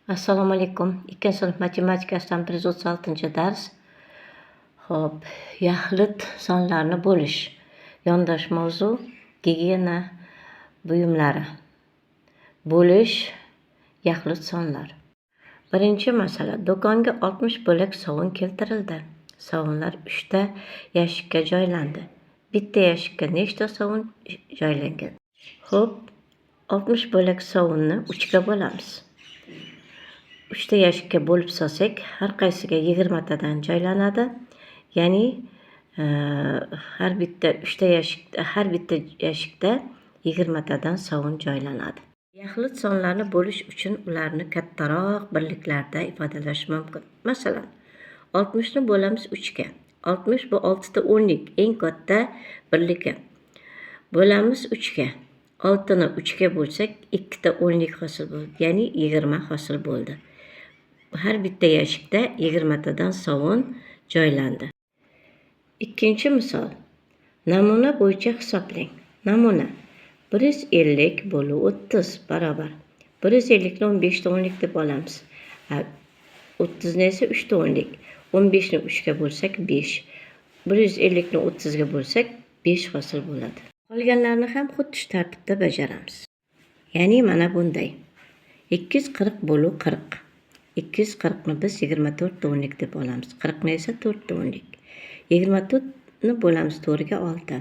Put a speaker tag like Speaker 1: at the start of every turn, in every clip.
Speaker 1: Assalomu alaykum. 2-sinf matematikasidan 136-dars. Xo'p, yaxlit sonlarni bo'lish. Yondosh mavzu gigiyena buyumlari. Bo'lish yaxlit sonlar. Birinchi masala. Do'konga 60 bo'lak sovun keltirildi. Sovunlar 3 ta yashikka joylandi. Bitta yashikka nechta sovun joylangan? Xo'p, 60 bo'lak sovunni 3 ga bo'lamiz. 3 ta yashikka bo'lib solsak, har qaysiga 20 tadan joylanadi. Ya'ni har bitta yashikda 20 tadan sovun joylanadi. Yaxlit sonlarni bo'lish uchun ularni kattaroq birliklarda ifodalash mumkin. Masalan, 60 ni bo'lamiz 3 ga. 60 bu 6 ta o'nlik, eng katta birligi. Bo'lamiz 3 ga. 6 ni 3 ga bo'lsak, 2 ta o'nlik hosil bo'ldi. Ya'ni 20 hosil bo'ldi. Har bitta yashikda 20 tadan sovun joylandi. Ikkinchi misol. Namuna bo'yicha hisoblang. Namuna 150 bo'lu 30 barobar. 150 ni 15 ta o'nlik deb olamiz. 30 ni esa 3 ta o'nlik. 15 ni 3 ga bo'lsak 5. 150 ni 30 ga bo'lsak 5 hosil bo'ladi. Qolganlarni ham xuddi shu tartibda bajaramiz. Ya'ni mana bunday. 240 bo'lu 40. 240 ni biz 24 ta o'nlik deb olamiz. 40 ni esa 4 ta o'nlik. 24 ni bo'lamiz 4 ga 6.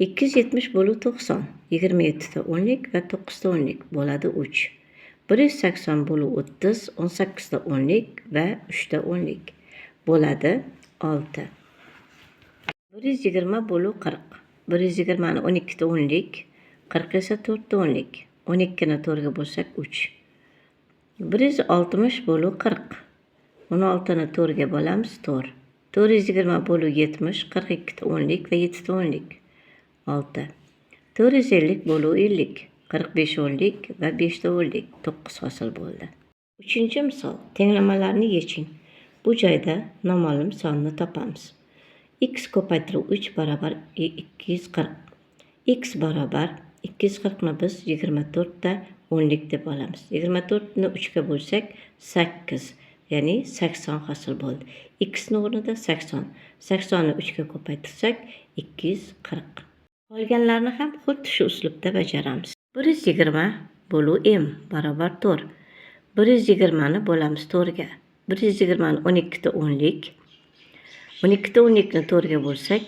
Speaker 1: 270 bo'lu 90. 27 ta o'nlik va 9 ta o'nlik bo'ladi 3. 180 bo'lu 30, 18 ta o'nlik va 3 ta o'nlik bo'ladi 6. 120 bo'lu 40. 120 ni 12 ta o'nlik, 40 esa 4 ta o'nlik. 12 ni 4 ga bo'lsak 3. 160 bo'lu 40. 16 ni 4 ga bo'lamiz 4. 420 bo'lu 70, 42 ta o'nlik va 7 ta o'nlik 6. 450 bo'lu 50, 45 o'nlik va 5 ta o'nlik 9 hosil bo'ldi. Uchinchi misol. Tenglamalarni yeching. Bu joyda noma'lum sonni topamiz. X ko'paytirib 3 barobar 240. X barobar 240 ni biz 24 ta o'nlik deb olamiz. 24 ni 3 ga bo'lsak 8, ya'ni 80 hosil bo'ldi. X ni o'rnida 80. 80 ni 3 ga ko'paytirsak 240. Qolganlarni ham xuddi shu uslubda bajaramiz. 120 bo'lu m barobar 4. 120 ni bo'lamiz 4 ga. 120 ni 12 ta o'nlik. 12 ta o'nlikni 4 ga bo'lsak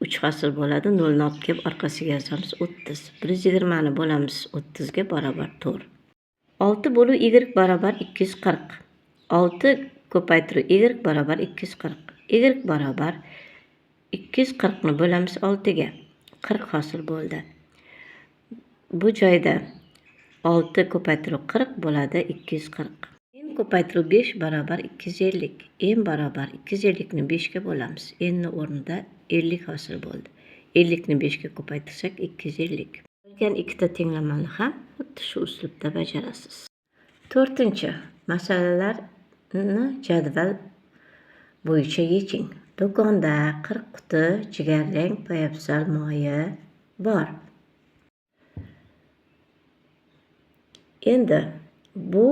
Speaker 1: 3 hosil bo'ladi. 0 ni olib kelib orqasiga yozamiz 30. 120 ni bo'lamiz 30 ga barobar 4. 6 bo'lu y barobar 240. 6 ko'paytirib y barobar 240. Y barobar 240 ni bo'lamiz 6 ga. 40 hosil bo'ldi. Bu joyda 6 ko'paytirib 40 bo'ladi 240. n ko'paytirib 5 barobar 250. n barobar 250 ni 5 ga bo'lamiz. n ni o'rnida 50 hosil bo'ldi. 50 ni 5 ga ko'paytirsak 250. Qolgan ikkita tenglamani ham xuddi shu uslubda bajarasiz. 4-chi masalalarni jadval bo'yicha yeching. Do'konda 40 quti jigarrang poyabzal moyi bor. Endi bu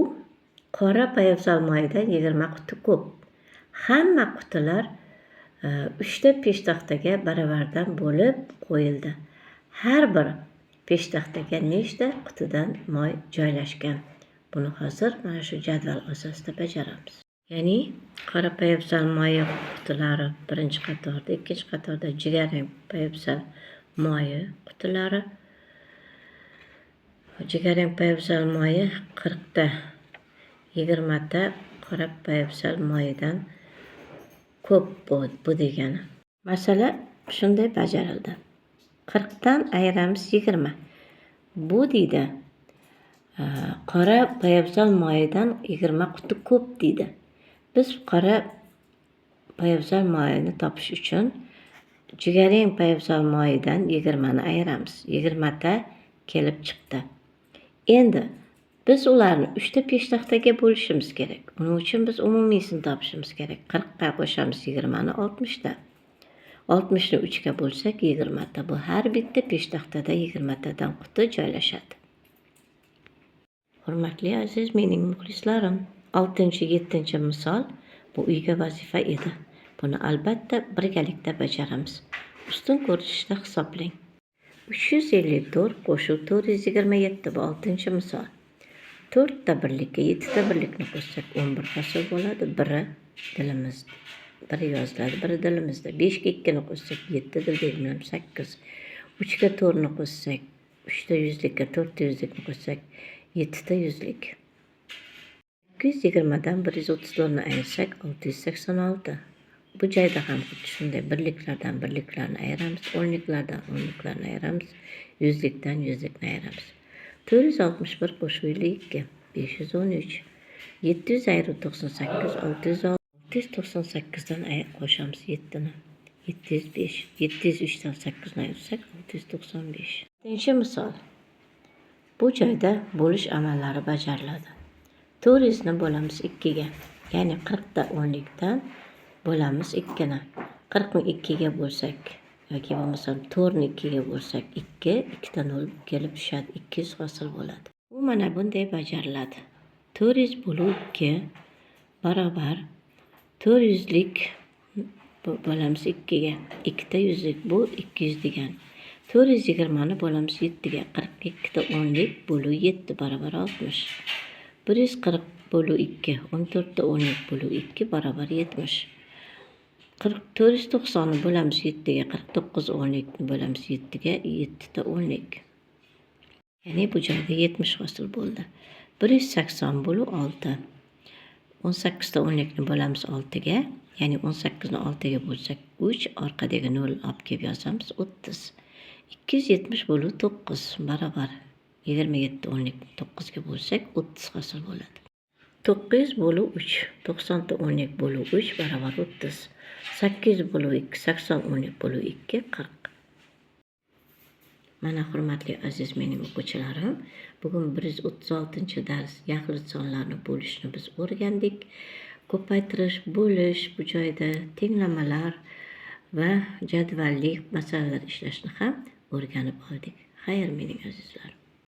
Speaker 1: qora poyabzal moyidan 20 quti ko'p. Hamma qutilar 3 ta peshtaxtaga baravardan bo'lib qo'yildi. Har bir peshtaxtaga nechta qutidan moy joylashgan? Buni hozir mana shu jadval asosida bajaramiz. Ya'ni qora poyabzal moyi qutilari birinchi qatorda, ikkinchi qatorda jigarrang poyabzal moyi qutilari. Jigarrang poyabzal moyi 40 ta, 20 ta qora poyabzal moyidan ko'p bu degani. Masala shunday bajarildi. 40 dan ayiramiz 20. Bu deydi qora poyabzal moyidan 20 quti ko'p deydi. Biz qora poyabzal moyini topish uchun jigarrang poyabzal moyidan 20 ni ayiramiz. 20 ta kelib chiqdi. Endi biz ularni 3 ta peshtaxtaga bo'lishimiz kerak. Buning uchun biz umumiysini topishimiz kerak. 40 ga qo'shamiz 20 ni 60 ta. 60 ni 3 ga bo'lsak 20 ta. Bu har bitta peshtaxtada 20 tadan quti joylashadi. Hurmatli aziz mening muxlislarim, 6-7 misol bu uyga vazifa edi. Buni albatta birgalikda bajaramiz. Ustun ko'rinishda hisoblang. 354 qo'shib 427 bu 6-misol. 4 ta birlikka 7 ta birlikni qo'shsak 11 hosil bo'ladi. Biri dilimizda, biri yoziladi, biri dilimizda. 5 ga 2 ni qo'shsak 7 dir belgilam 8. 3 ga 4 ni qo'shsak 3 ta yuzlikka 4 ta yuzlikni qo'shsak 7 ta yuzlik. 220 dan 134 ni ayirsak 686. Bu joyda ham xuddi shunday birliklardan birliklarni ayiramiz, o'nliklardan o'nliklarni ayiramiz, yuzlikdan yuzlikni ayiramiz. 461 qo'shib 52 513. 700 ayirib 98 606. 698 dan qo'shamiz 7 ni 705. 703 dan 8 ni ayirsak 695. 4-misol. Bu joyda bo'lish amallari bajariladi. 400 ni bo'lamiz 2 ga, ya'ni 40 ta o'nlikdan bo'lamiz 2 ni. 40 ni 2 ga bo'lsak yoki bo'lmasam 4 ni 2 ga bo'lsak 2, 2 ta 0 kelib tushadi, 200 hosil bo'ladi. Bu mana bunday bajariladi. 400 bo'lib 2 barobar 400lik bo'lamiz 2 ga, 2 ta yuzlik bu 200 degan. 420 ni bo'lamiz 7 ga, 42 ta o'nlik bo'lib 7 barobar 60. 140 bo'lib 2, 14 ta o'nlik bo'lib 2 barobar 70. 490 ni bo'lamiz 7 ga, 49 o'nlikni bo'lamiz 7 ga, 7 ta o'nlik. Ya'ni bu joyda 70 hosil bo'ldi. 180 bo'lib 6. 18 ta o'nlikni bo'lamiz 6 ga, ya'ni 18 ni 6 ga bo'lsak 3, orqadagi 0 olib kelib yozamiz 30. 270 bo'lib 9 barobar 27 o'nlikni 9 ga bo'lsak 30 hosil bo'ladi. 900 bo'lib 3, 90 ta o'nlik bo'lib 3 barobar 30. 800 bo'lib 2, 80 o'nlik bo'lib 2, 40. Mana hurmatli aziz mening o'quvchilarim, bugun 136-dars yaxlit sonlarni bo'lishni biz o'rgandik. Ko'paytirish, bo'lish, bu joyda tenglamalar va jadvallik masalalar ishlashni ham o'rganib oldik. Xayr mening azizlarim.